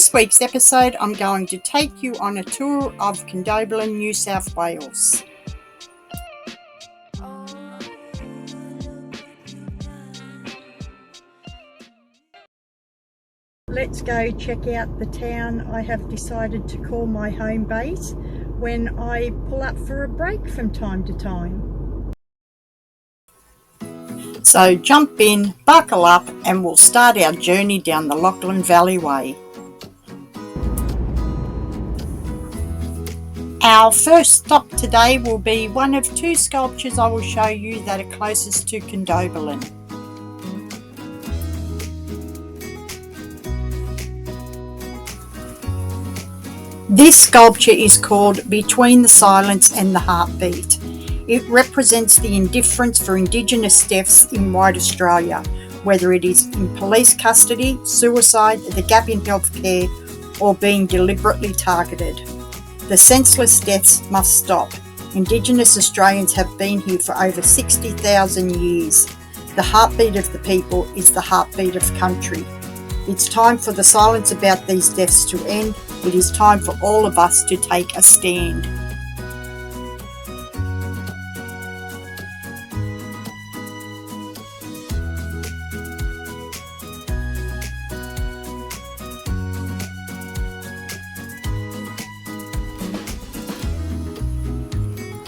this week's episode, I'm going to take you on a tour of Condobolin, New South Wales. Let's go check out the town I have decided to call my home base when I pull up for a break from time to time. So jump in, buckle up, and we'll start our journey down the Lachlan Valleyway. Our first stop today will be one of two sculptures I will show you that are closest to Condobolin. This sculpture is called Between the Silence and the Heartbeat. It represents the indifference for Indigenous deaths in white Australia, whether it is in police custody, suicide, the gap in healthcare, or being deliberately targeted. The senseless deaths must stop. Indigenous Australians have been here for over 60,000 years. The heartbeat of the people is the heartbeat of country. It's time for the silence about these deaths to end. It is time for all of us to take a stand.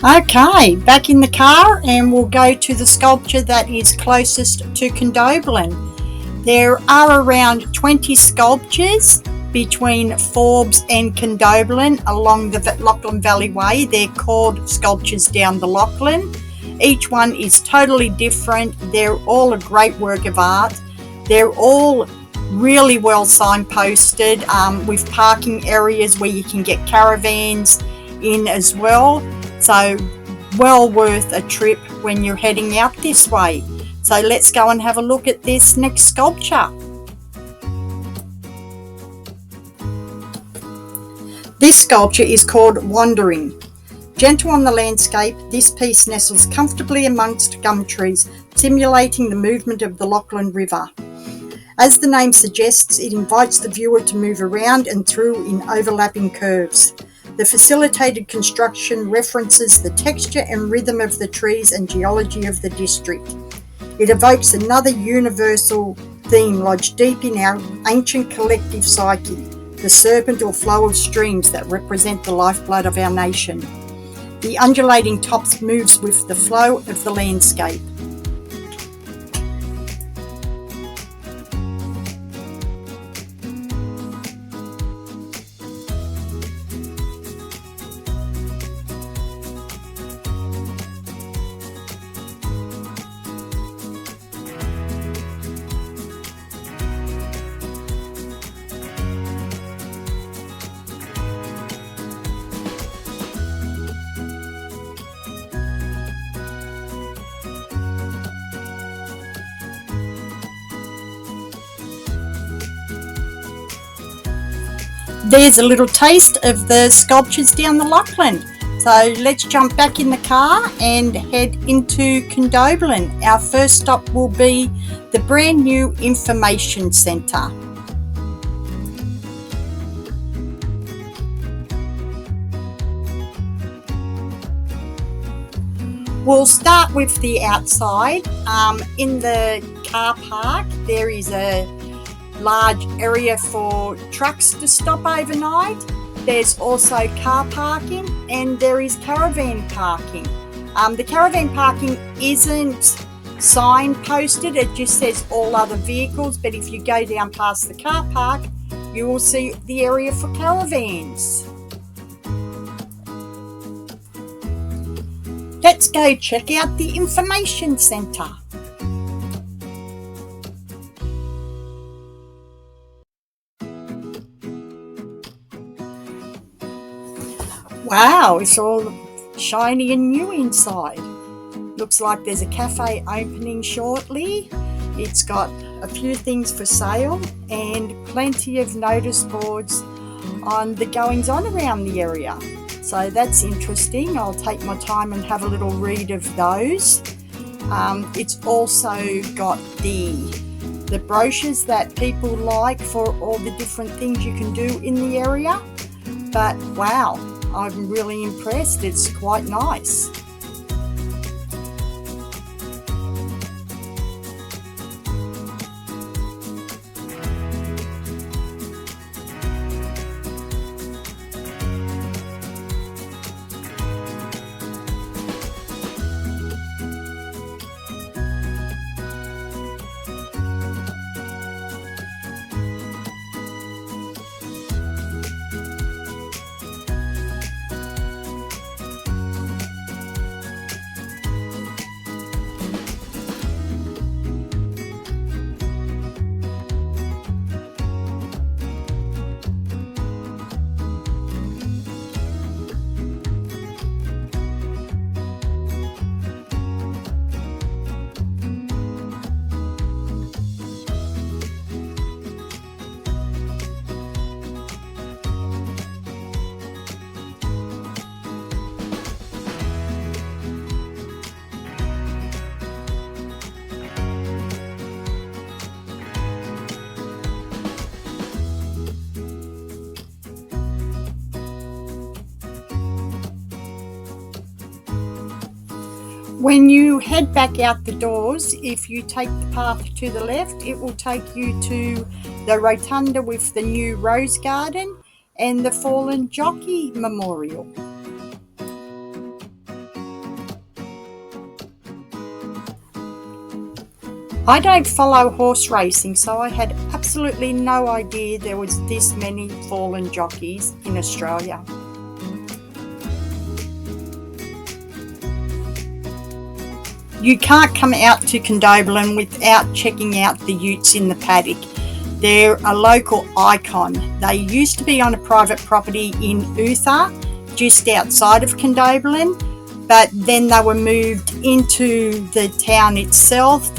Okay, back in the car, and we'll go to the sculpture that is closest to Condobolin. There are around 20 sculptures between Forbes and Condobolin along the Lachlan Valleyway. They're called Sculptures Down the Lachlan. Each one is totally different. They're all a great work of art. They're all really well signposted with parking areas where you can get caravans in as well. So well worth a trip when you're heading out this way. So let's go and have a look at this next sculpture. This sculpture is called Wandering. Gentle on the landscape, this piece nestles comfortably amongst gum trees, simulating the movement of the Lachlan River. As the name suggests, it invites the viewer to move around and through in overlapping curves. The facilitated construction references the texture and rhythm of the trees and geology of the district. It evokes another universal theme lodged deep in our ancient collective psyche, the serpent or flow of streams that represent the lifeblood of our nation. The undulating tops moves with the flow of the landscape. There's a little taste of the sculptures down the Lachlan. So let's jump back in the car and head into Condobolin. Our first stop will be the brand new information centre. We'll start with the outside. In the car park, there is a large area for trucks to stop overnight. There's also car parking and there is caravan parking. The caravan parking isn't signposted, it just says all other vehicles, but if you go down past the car park, you will see the area for caravans. Let's go check out the information centre. Wow, it's all shiny and new inside. Looks like there's a cafe opening shortly. It's got a few things for sale and plenty of notice boards on the goings on around the area. So that's interesting. I'll take my time and have a little read of those. It's also got the the brochures that people like for all the different things you can do in the area. But wow, I'm really impressed. It's quite nice. When you head back out the doors, if you take the path to the left, it will take you to the rotunda with the new rose garden and the fallen jockey memorial. I don't follow horse racing, so I had absolutely no idea there was this many fallen jockeys in Australia. You can't come out to Condobolin without checking out the utes in the paddock. They're a local icon. They used to be on a private property in Uthers, just outside of Condobolin, but then they were moved into the town itself,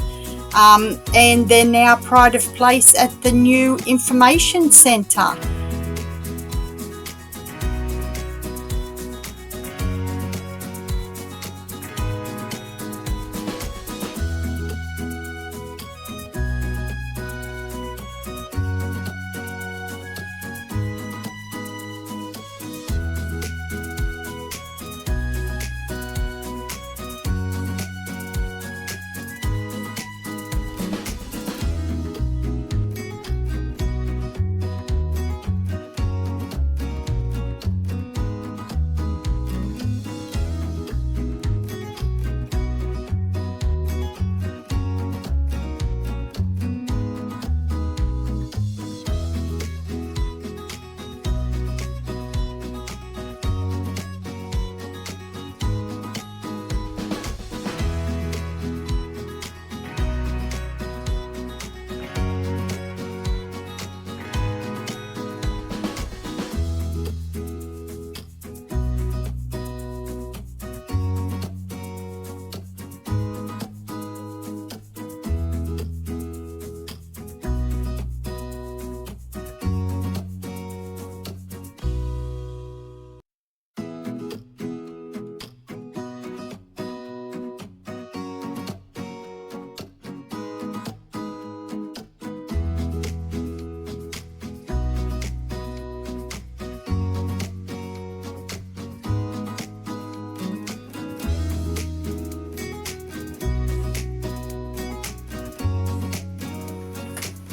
and they're now pride of place at the new information centre.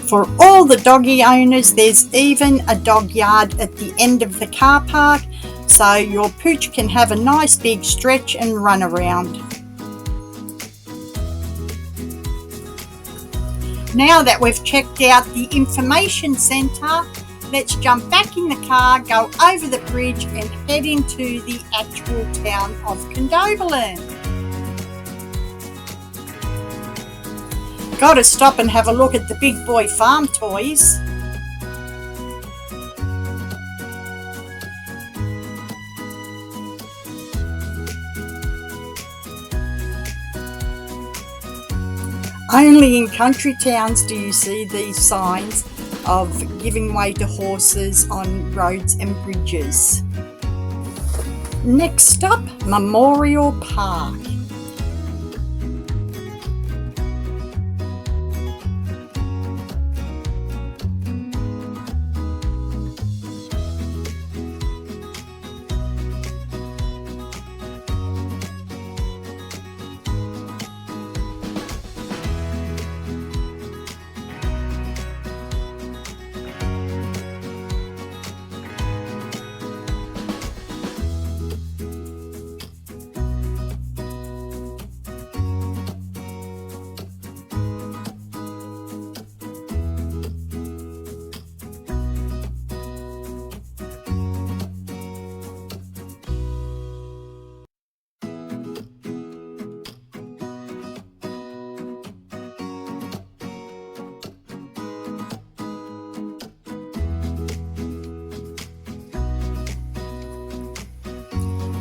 For all the doggy owners, there's even a dog yard at the end of the car park, so your pooch can have a nice big stretch and run around. Now that we've checked out the information centre, let's jump back in the car, go over the bridge and head into the actual town of Condobolin. Got to stop and have a look at the big boy farm toys. Only in country towns do you see these signs of giving way to horses on roads and bridges. Next stop, Memorial Park.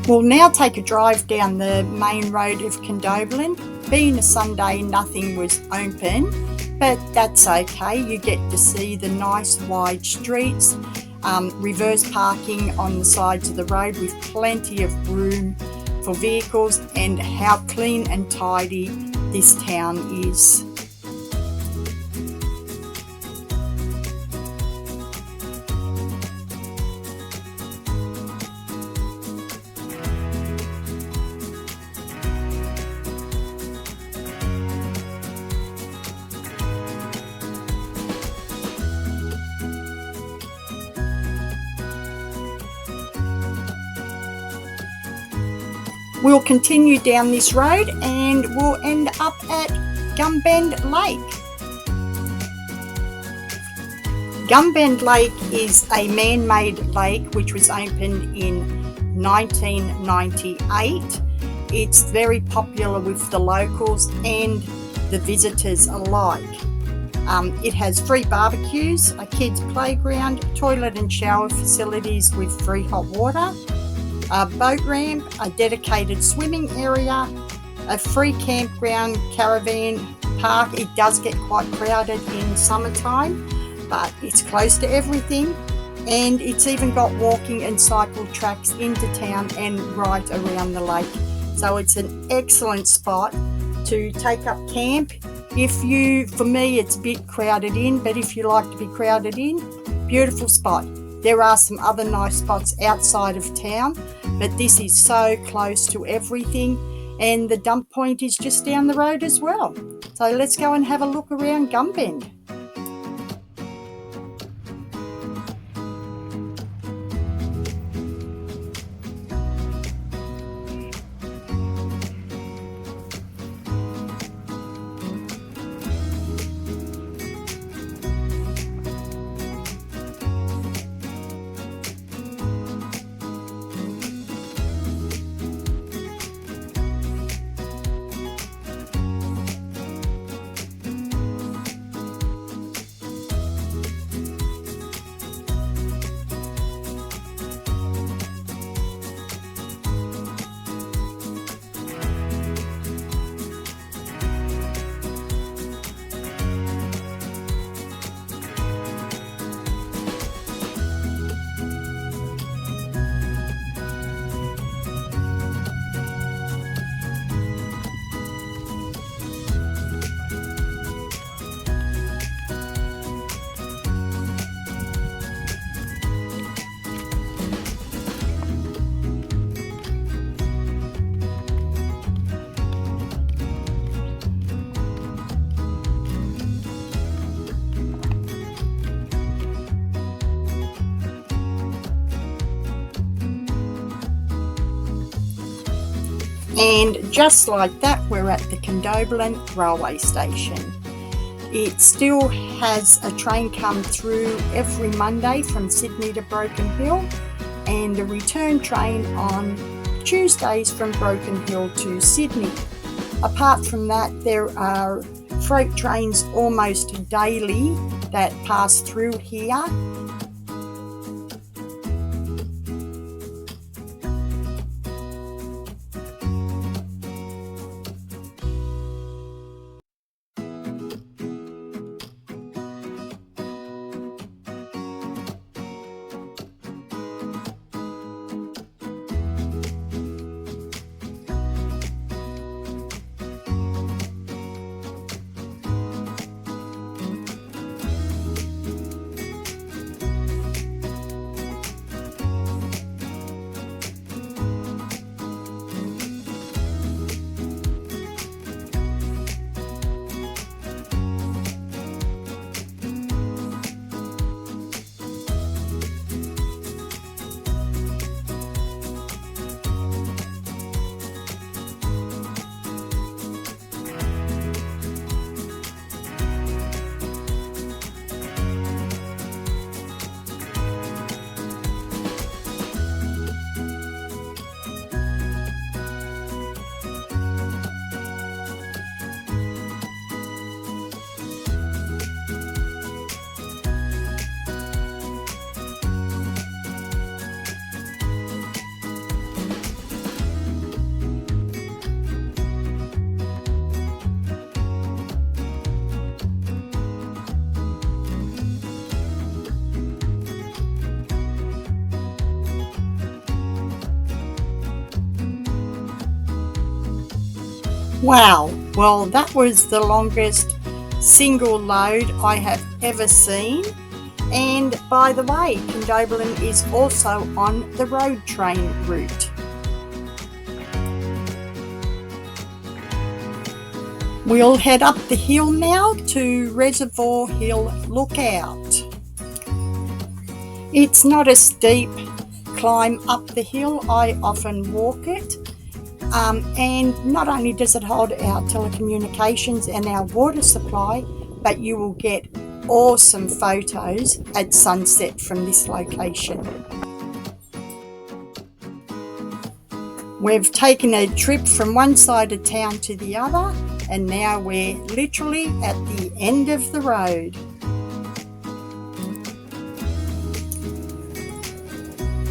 We'll now take a drive down the main road of Condobolin. Being a Sunday, nothing was open, but that's okay. You get to see the nice wide streets, reverse parking on the sides of the road with plenty of room for vehicles, and how clean and tidy this town is. We'll continue down this road and we'll end up at Gumbend Lake. Gumbend Lake is a man-made lake which was opened in 1998. It's very popular with the locals and the visitors alike. It has free barbecues, a kids' playground, toilet and shower facilities with free hot water, a boat ramp, a dedicated swimming area, a free campground, caravan park. It does get quite crowded in summertime, but it's close to everything, and it's even got walking and cycle tracks into town and right around the lake. So it's an excellent spot to take up camp. For me, it's a bit crowded in, but if you like to be crowded in, beautiful spot. There are some other nice spots outside of town, but this is so close to everything, and the dump point is just down the road as well. So let's go and have a look around Gumbend. And just like that, we're at the Condobolin railway station. It still has a train come through every Monday from Sydney to Broken Hill, and a return train on Tuesdays from Broken Hill to Sydney. Apart from that, there are freight trains almost daily that pass through here. Wow, well, that was the longest single load I have ever seen. And by the way, Condobolin is also on the road train route. We'll head up the hill now to Reservoir Hill Lookout. It's not a steep climb up the hill, I often walk it. And not only does it hold our telecommunications and our water supply, but you will get awesome photos at sunset from this location. We've taken a trip from one side of town to the other, and now we're literally at the end of the road.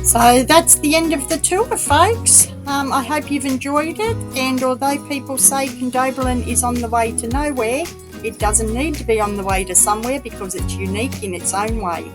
So that's the end of the tour, folks. I hope you've enjoyed it, and although people say Condobolin is on the way to nowhere, it doesn't need to be on the way to somewhere because it's unique in its own way.